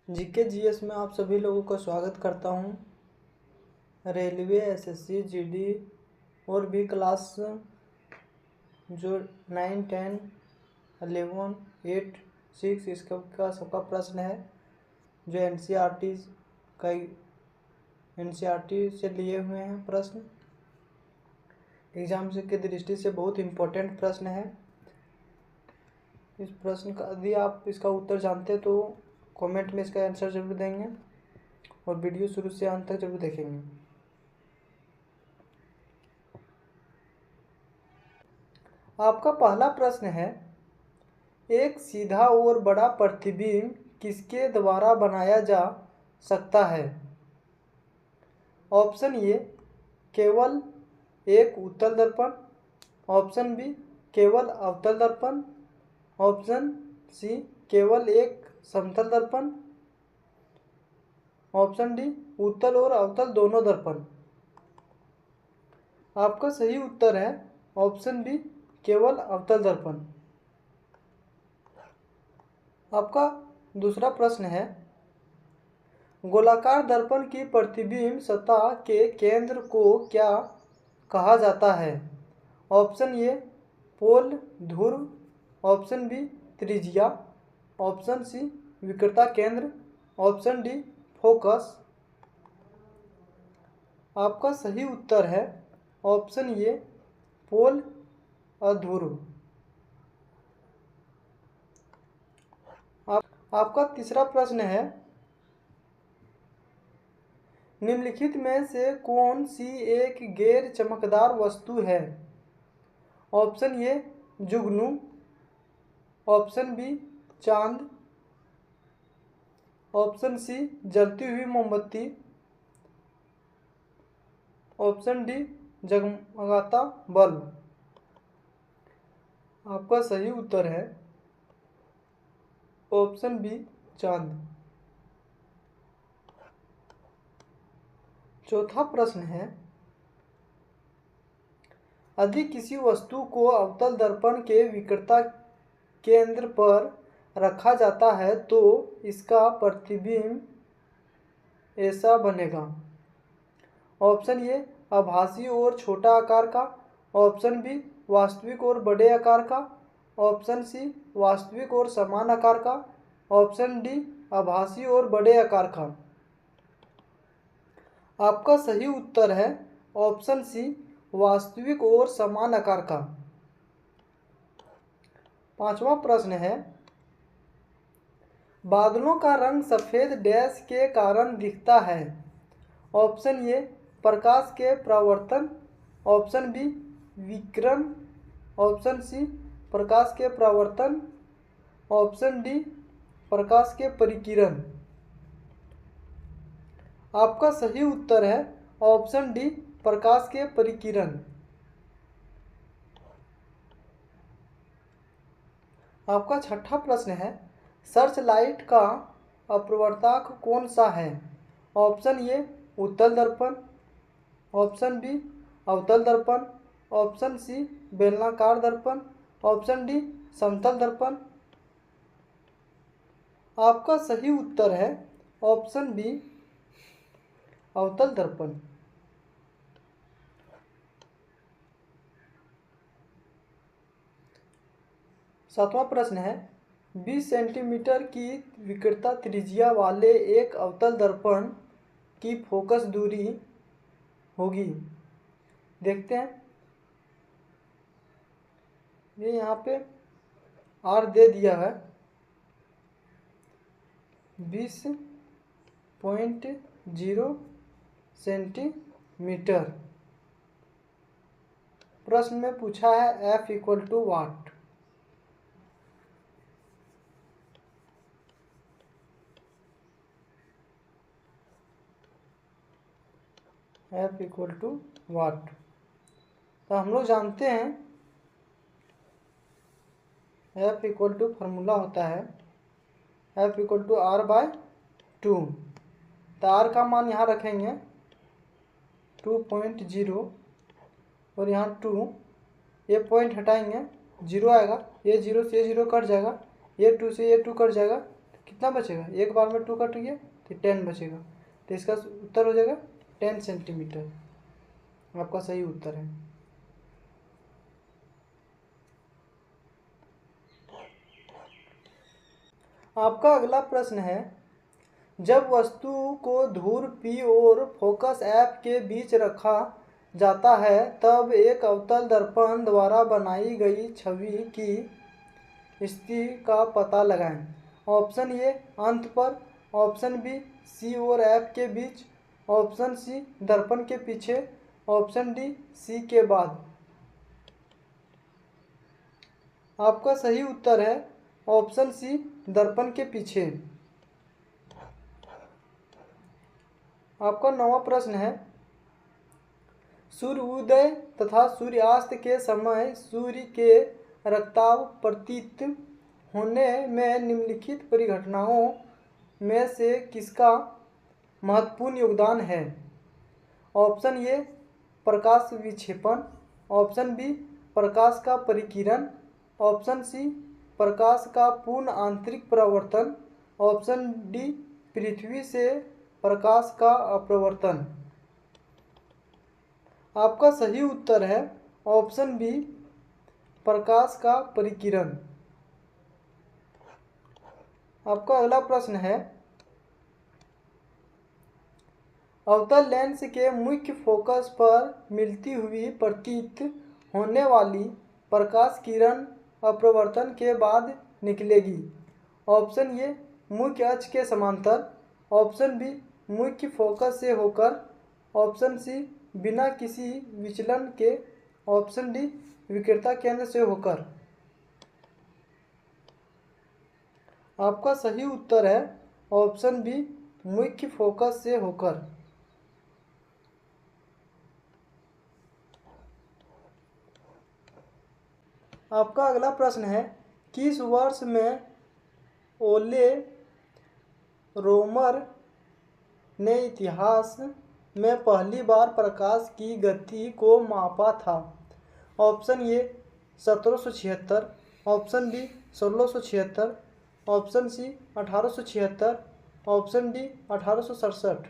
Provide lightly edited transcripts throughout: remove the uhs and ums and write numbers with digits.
GK GS में आप सभी लोगों का स्वागत करता हूं। रेलवे, एसएससी, जीडी और भी क्लास जो 9, 10, 11, 8, 6 इसका सबका प्रश्न है जो एनसीईआरटी से लिए हुए हैं। प्रश्न एग्जाम से की दृष्टि से बहुत इम्पोर्टेंट प्रश्न है। इस प्रश्न का यदि आप इसका उत्तर जानते तो कमेंट में इसका आंसर जरूर देंगे और वीडियो शुरू से अंत तक जरूर देखेंगे। आपका पहला प्रश्न है, एक सीधा और बड़ा प्रतिबिंब किसके द्वारा बनाया जा सकता है? ऑप्शन ए केवल एक उत्तल दर्पण, ऑप्शन बी केवल अवतल दर्पण, ऑप्शन सी केवल एक समतल दर्पण, ऑप्शन डी उत्तल और अवतल दोनों दर्पण। आपका सही उत्तर है ऑप्शन बी केवल अवतल दर्पण। आपका दूसरा प्रश्न है, गोलाकार दर्पण की प्रतिबिंब सतह के केंद्र को क्या कहा जाता है? ऑप्शन ए पोल ध्रुव, ऑप्शन बी त्रिज्या, ऑप्शन सी विकृता केंद्र, ऑप्शन डी फोकस। आपका सही उत्तर है ऑप्शन ए पोल अध्रुव। आपका तीसरा प्रश्न है, निम्नलिखित में से कौन सी एक गैर चमकदार वस्तु है? ऑप्शन ए जुगनू, ऑप्शन बी चांद, ऑप्शन सी जलती हुई मोमबत्ती, ऑप्शन डी जगमगाता बल्ब। आपका सही उत्तर है ऑप्शन बी चांद। चौथा प्रश्न है, यदि किसी वस्तु को अवतल दर्पण के विकृता केंद्र पर रखा जाता है तो इसका प्रतिबिंब ऐसा बनेगा। ऑप्शन ए आभासी और छोटा आकार का, ऑप्शन बी वास्तविक और बड़े आकार का, ऑप्शन सी वास्तविक और समान आकार का, ऑप्शन डी आभासी और बड़े आकार का। आपका सही उत्तर है ऑप्शन सी वास्तविक और समान आकार का। पांचवा प्रश्न है, बादलों का रंग सफेद डैश के कारण दिखता है? ऑप्शन ए प्रकाश के परावर्तन, ऑप्शन बी विकिरण, ऑप्शन सी प्रकाश के परावर्तन, ऑप्शन डी प्रकाश के परिकिरण। आपका सही उत्तर है ऑप्शन डी प्रकाश के परिकिरण। आपका छठा प्रश्न है, सर्च लाइट का अपवर्तक कौन सा है? ऑप्शन ए उत्तल दर्पण, ऑप्शन बी अवतल दर्पण, ऑप्शन सी बेलनाकार दर्पण, ऑप्शन डी समतल दर्पण। आपका सही उत्तर है ऑप्शन बी अवतल दर्पण। सातवां प्रश्न है, 20 सेंटीमीटर की विकृता त्रिज्या वाले एक अवतल दर्पण की फोकस दूरी होगी। देखते हैं, ये यहाँ पे आर दे दिया है 20.0 सेंटीमीटर। प्रश्न में पूछा है F = वाट। F = वाट। तो हम लोग जानते हैं F = फार्मूला होता है F = R/2। तो R का मान यहाँ रखेंगे 2.0 और यहाँ 2, ये पॉइंट हटाएंगे 0 आएगा, ये 0 से ये 0 कट जाएगा, ये 2 से ये 2 कट जाएगा, कितना बचेगा, एक बार में 2 कट गया तो 10 बचेगा, तो इसका उत्तर हो जाएगा 10 सेंटीमीटर। आपका सही उत्तर है। आपका अगला प्रश्न है, जब वस्तु को धूर P और फोकस F के बीच रखा जाता है तब एक अवतल दर्पण द्वारा बनाई गई छवि की स्थिति का पता लगाएं। ऑप्शन ए अंत पर, ऑप्शन बी C और F के बीच, ऑप्शन सी दर्पण के पीछे, ऑप्शन डी C के बाद। आपका सही उत्तर है ऑप्शन सी दर्पण के पीछे। आपका 9वां प्रश्न है, सूर्योदय तथा सूर्यास्त के समय सूर्य के रक्ताभ प्रतीत होने में निम्नलिखित परिघटनाओं में से किसका महत्वपूर्ण योगदान है। ऑप्शन ए प्रकाश विक्षेपण, ऑप्शन बी प्रकाश का परिकिरण, ऑप्शन सी प्रकाश का पूर्ण आंतरिक परावर्तन, ऑप्शन डी पृथ्वी से प्रकाश का अपवर्तन। आपका सही उत्तर है ऑप्शन बी प्रकाश का परिकिरण। आपका अगला प्रश्न है, अवतल लेंस के मुख्य फोकस पर मिलती हुई प्रतीत होने वाली प्रकाश किरण अपवर्तन के बाद निकलेगी। ऑप्शन ए मुख्य अक्ष के समांतर, ऑप्शन बी मुख्य फोकस से होकर, ऑप्शन सी बिना किसी विचलन के, ऑप्शन डी विक्रेता केंद्र से होकर। आपका सही उत्तर है ऑप्शन बी मुख्य फोकस से होकर। आपका अगला प्रश्न है, किस वर्ष में ओले रोमर ने इतिहास में पहली बार प्रकाश की गति को मापा था। Option A 1776, option B 1676, option C 1876, option D 1867।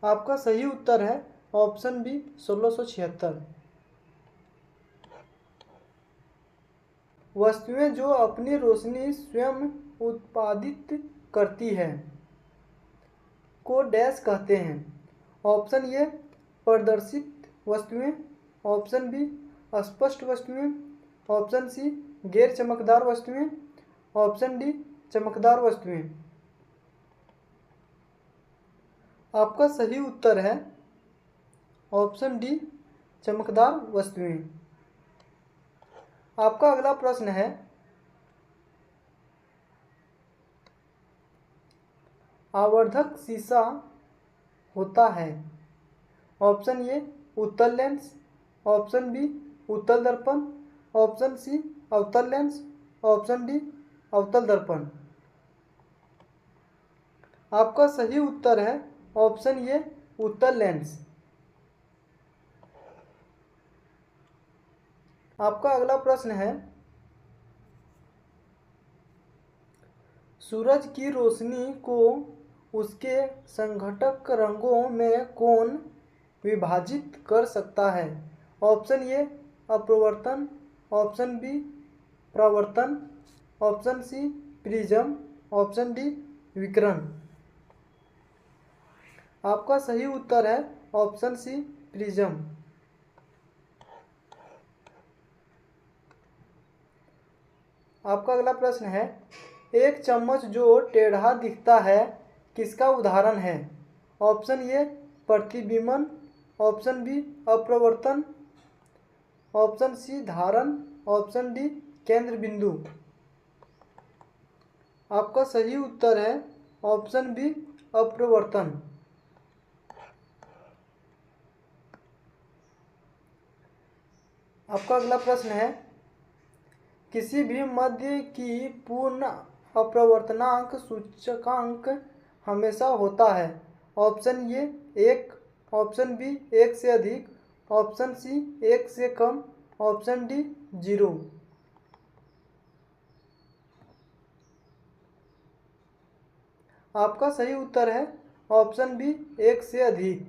आपका सही उत्तर है ऑप्शन बी 1676। वस्तुएं जो अपनी रोशनी स्वयं उत्पादित करती है को डैश कहते हैं। ऑप्शन ए प्रदर्शित वस्तुएं, ऑप्शन बी अस्पष्ट वस्तुएं, ऑप्शन सी गैर चमकदार वस्तुएं, ऑप्शन डी चमकदार वस्तुएं। आपका सही उत्तर है ऑप्शन डी चमकदार वस्तुएं। आपका अगला प्रश्न है, आवर्धक शीशा होता है। ऑप्शन ए उत्तल लेंस, ऑप्शन बी उत्तल दर्पण, ऑप्शन सी अवतल लेंस, ऑप्शन डी अवतल दर्पण। आपका सही उत्तर है ऑप्शन ए उत्तल लेंस। आपका अगला प्रश्न है, सूरज की रोशनी को उसके संघटक रंगों में कौन विभाजित कर सकता है। ऑप्शन ए अपवर्तन, ऑप्शन बी परावर्तन, option C prism, option D विकिरण। आपका सही उत्तर है ऑप्शन सी प्रिज्म। आपका अगला प्रश्न है, एक चम्मच जो टेढ़ा दिखता है किसका उदाहरण है। ऑप्शन ए प्रतिबिंबन, ऑप्शन बी अपवर्तन, ऑप्शन सी धारण, ऑप्शन डी केंद्र बिंदु। आपका सही उत्तर है ऑप्शन बी अपवर्तन। आपका अगला प्रश्न है, किसी भी मध्य की पूर्ण अपवर्तनांक सूचकांक हमेशा होता है। ऑप्शन ए 1, ऑप्शन बी 1 से अधिक, ऑप्शन सी 1 से कम, ऑप्शन डी 0। आपका सही उत्तर है ऑप्शन बी, एक से अधिक।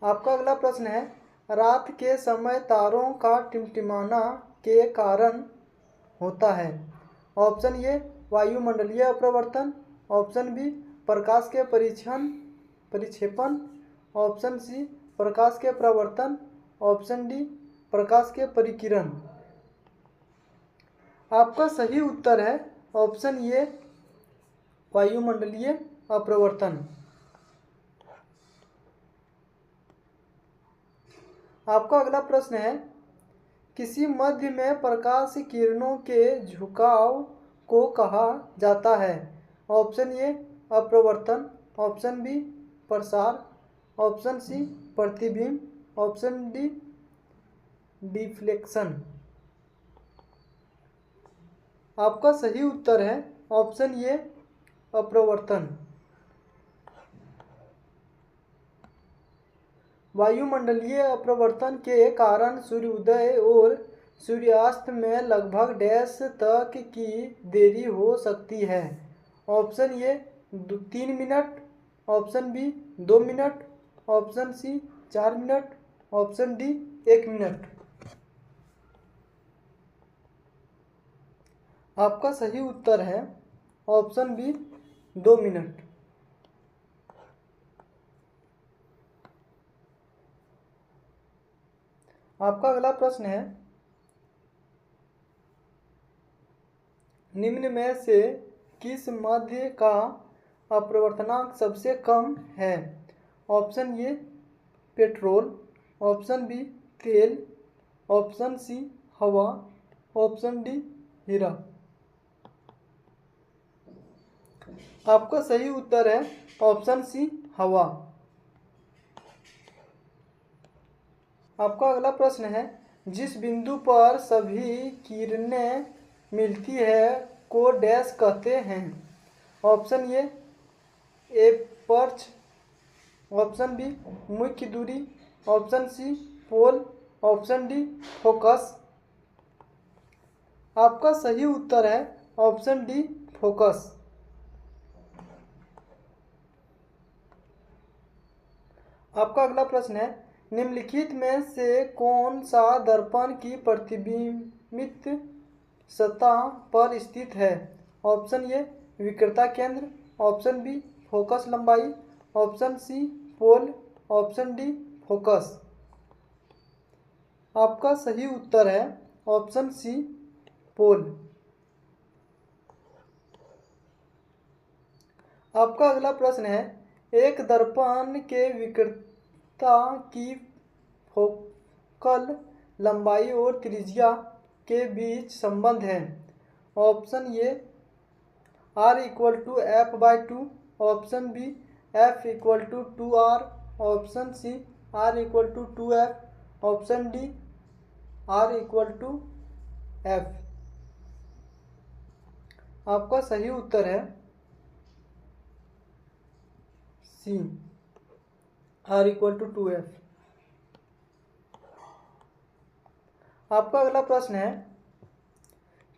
आपका अगला प्रश्न है, रात के समय तारों का टिमटिमाना के कारण होता है। ऑप्शन ए वायुमंडलीय अपवर्तन, ऑप्शन बी प्रकाश के परिक्षेपण, ऑप्शन सी प्रकाश के प्रवर्तन, ऑप्शन डी प्रकाश के परिकिरण। आपका सही उत्तर है ऑप्शन ए वायुमंडलीय अपवर्तन। आपका अगला प्रश्न है, किसी मध्य में प्रकाश किरणों के झुकाव को कहा जाता है। ऑप्शन ए अपवर्तन, ऑप्शन बी प्रसार, ऑप्शन सी प्रतिबिंब, ऑप्शन डी डिफ्लेक्शन। आपका सही उत्तर है ऑप्शन ए अपवर्तन। वायुमंडलीय अपवर्तन के कारण सूर्योदय और सूर्यास्त में लगभग डैश तक की देरी हो सकती है। Option A 3 minute, option B 2 minute, option C 4 minute, option D 1 minute. आपका सही उत्तर है ऑप्शन बी 2 मिनट। आपका अगला प्रश्न है, निम्न में से किस माध्य का अपवर्तनांक सबसे कम है। Option A petrol, option B तेल, ऑप्शन सी हवा, ऑप्शन डी हीरा। आपका सही उत्तर है ऑप्शन सी हवा। आपका अगला प्रश्न है, जिस बिंदु पर सभी किरणें मिलती है को डैश कहते हैं। ऑप्शन ए एपर्च, ऑप्शन बी मुख्य दूरी, ऑप्शन सी पोल, ऑप्शन डी फोकस। आपका सही उत्तर है ऑप्शन डी फोकस। आपका अगला प्रश्न है, निम्नलिखित में से कौन सा दर्पण की प्रतिबिंबित सतह पर स्थित है। ऑप्शन ए विकृता केंद्र, ऑप्शन बी फोकस लंबाई, ऑप्शन सी पोल, ऑप्शन डी फोकस। आपका सही उत्तर है ऑप्शन सी पोल। आपका अगला प्रश्न है, एक दर्पण के विकृता की फोकल लंबाई और त्रिज्या के बीच संबंध है। Option A R=F/2, option B F=2R, option C R=2F, option D R=F। आपका सही उत्तर है सी R=2F। आपका अगला प्रश्न है,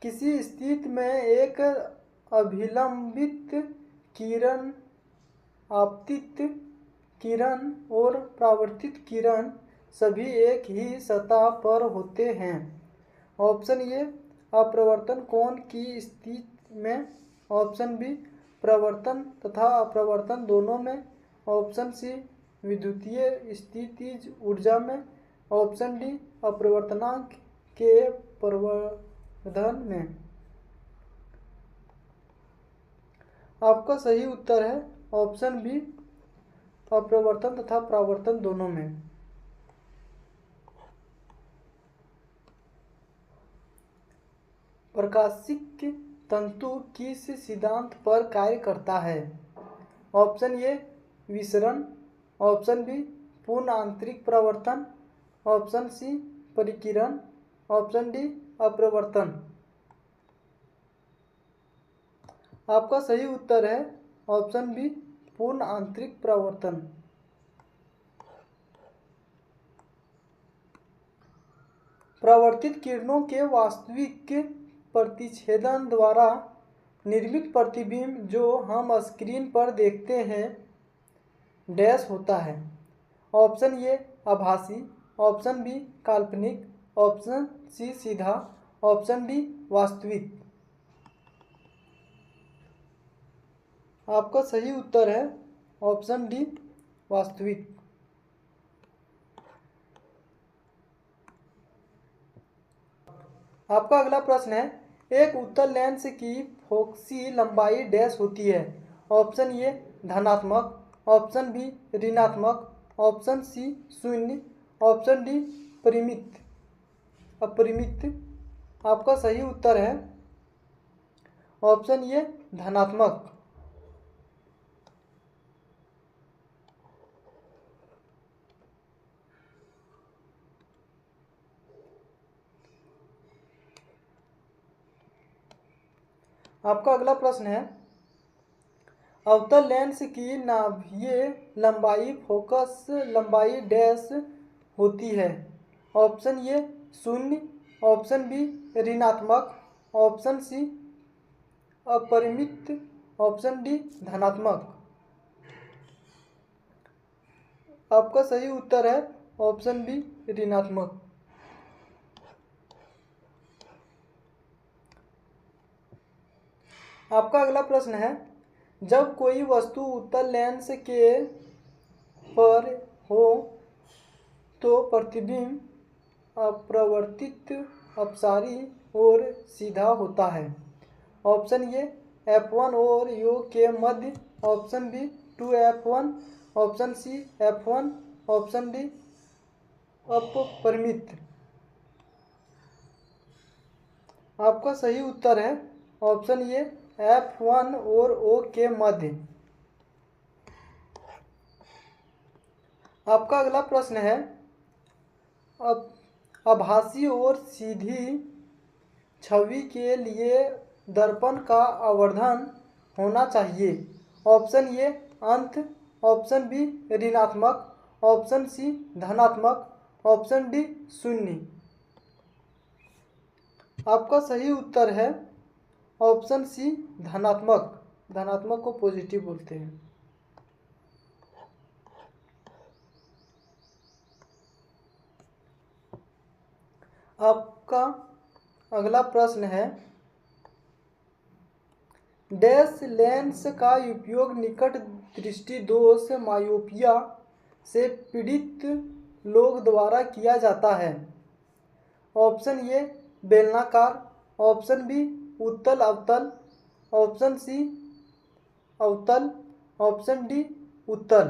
किसी स्थिति में एक अभिलंबित किरण, आपतित किरण और परावर्तित किरण सभी एक ही सतह पर होते हैं। ऑप्शन ए अपवर्तन कोण की स्थिति में, ऑप्शन बी प्रवर्तन तथा अपवर्तन दोनों में, ऑप्शन सी विद्युतीय स्थितिज ऊर्जा में, ऑप्शन डी अपवर्तनांक के प्रवर्धन में। आपका सही उत्तर है ऑप्शन बी अपवर्तन तथा परावर्तन दोनों में। प्रकाशिक तंतु किस सिद्धांत पर कार्य करता है। ऑप्शन ए विसरण, ऑप्शन बी पूर्ण आंतरिक परावर्तन, ऑप्शन सी परिकिरण, ऑप्शन डी अपवर्तन। आपका सही उत्तर है ऑप्शन बी पूर्ण आंतरिक परावर्तन। परावर्तित किरणों के वास्तविक प्रतिच्छेदन द्वारा निर्मित प्रतिबिंब जो हम स्क्रीन पर देखते हैं डैश होता है। ऑप्शन ए आभासी, ऑप्शन बी काल्पनिक, ऑप्शन सी सीधा, ऑप्शन डी वास्तविक। आपका सही उत्तर है ऑप्शन डी वास्तविक। आपका अगला प्रश्न है, एक उत्तल लेंस की फोकसी लंबाई डैश होती है। ऑप्शन ए धनात्मक, ऑप्शन बी ऋणात्मक, ऑप्शन सी शून्य, ऑप्शन डी परिमित अपरिमित। आपका सही उत्तर है ऑप्शन ए धनात्मक। आपका अगला प्रश्न है, अवतल लेंस की नाभिकीय लंबाई फोकस लंबाई डैश होती है। ऑप्शन ए शून्य, ऑप्शन बी ऋणात्मक, ऑप्शन सी अपरिमित, ऑप्शन डी धनात्मक। आपका सही उत्तर है ऑप्शन बी ऋणात्मक। आपका अगला प्रश्न है, जब कोई वस्तु उत्तल लेंस के पर हो तो प्रतिबिंब अपरिवर्तित अपसारी और सीधा होता है। ऑप्शन ए F1 और योग के मध्य, option B 2F1, option C F1, option D अपरिमित। आपका सही उत्तर है ऑप्शन ए F1 और O के मध्य। आपका अगला प्रश्न है, आभासी और सीधी छवि के लिए दर्पण का आवर्धन होना चाहिए। ऑप्शन ए अंत, ऑप्शन बी ऋणात्मक, ऑप्शन सी धनात्मक, ऑप्शन डी शून्य। आपका सही उत्तर है ऑप्शन सी धनात्मक। धनात्मक को पॉजिटिव बोलते हैं। आपका अगला प्रश्न है, डैश लेंस का उपयोग निकट दृष्टि दोष मायोपिया से पीड़ित लोग द्वारा किया जाता है। ऑप्शन ए बेलनाकार, ऑप्शन बी उत्तल अवतल, ऑप्शन सी अवतल, ऑप्शन डी उत्तल।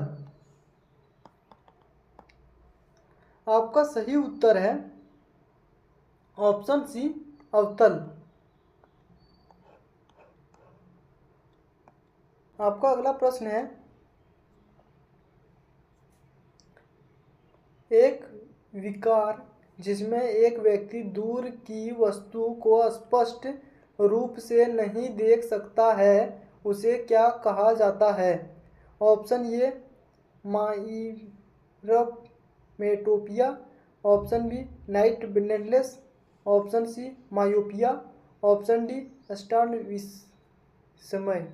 आपका सही उत्तर है ऑप्शन सी अवतल। आपका अगला प्रश्न है, एक विकार जिसमें एक व्यक्ति दूर की वस्तु को स्पष्ट रूप से नहीं देख सकता है उसे क्या कहा जाता है। ऑप्शन ए माइरमेटोपिया, option B night blindness, option C myopia, option D स्टर्न विस्मय।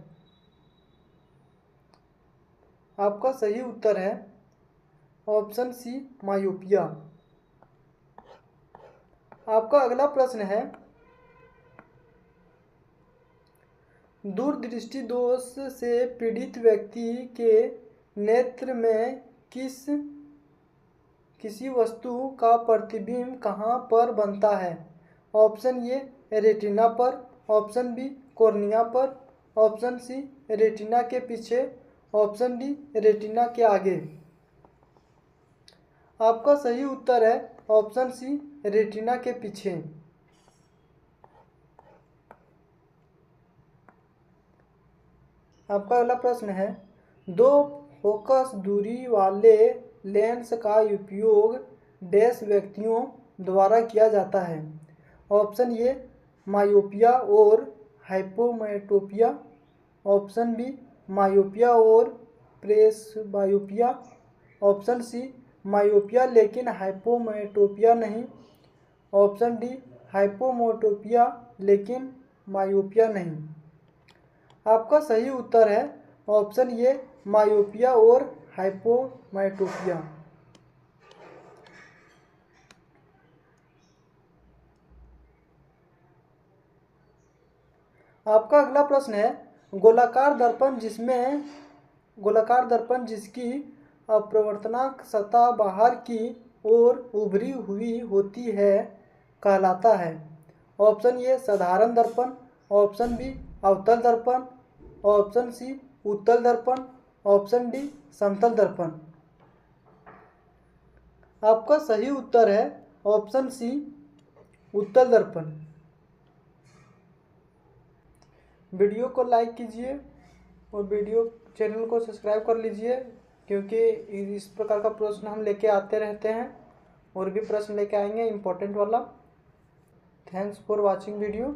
आपका सही उत्तर है ऑप्शन सी मायोपिया। आपका अगला प्रश्न है, दूरदृष्टि दोष से पीड़ित व्यक्ति के नेत्र में किसी वस्तु का प्रतिबिंब कहाँ पर बनता है। ऑप्शन ए रेटिना पर, ऑप्शन बी कॉर्निया पर, ऑप्शन सी रेटिना के पीछे, ऑप्शन डी रेटिना के आगे। आपका सही उत्तर है ऑप्शन सी रेटिना के पीछे। आपका अगला प्रश्न है, दो फोकस दूरी वाले लेंस का उपयोग डैश व्यक्तियों द्वारा किया जाता है। ऑप्शन ए मायोपिया और हाइपोमेट्रोपिया, ऑप्शन बी मायोपिया और प्रेसबायोपिया, ऑप्शन सी मायोपिया लेकिन हाइपोमेट्रोपिया नहीं, ऑप्शन डी हाइपोमेट्रोपिया लेकिन मायोपिया नहीं। आपका सही उत्तर है ऑप्शन ए, मायोपिया और हाइपोमेट्रोपिया। आपका अगला प्रश्न है, गोलाकार दर्पण जिसकी अपवर्तनांक सतह बाहर की ओर उभरी हुई होती है कहलाता है। ऑप्शन ए साधारण दर्पण, ऑप्शन बी अवतल दर्पण, ऑप्शन सी उत्तल दर्पण, ऑप्शन डी समतल दर्पण। आपका सही उत्तर है ऑप्शन सी उत्तल दर्पण। वीडियो को लाइक कीजिए और चैनल को सब्सक्राइब कर लीजिए, क्योंकि इस प्रकार का प्रश्न हम लेके आते रहते हैं और भी प्रश्न लेके आएंगे इम्पोर्टेंट वाला। Thanks for watching video.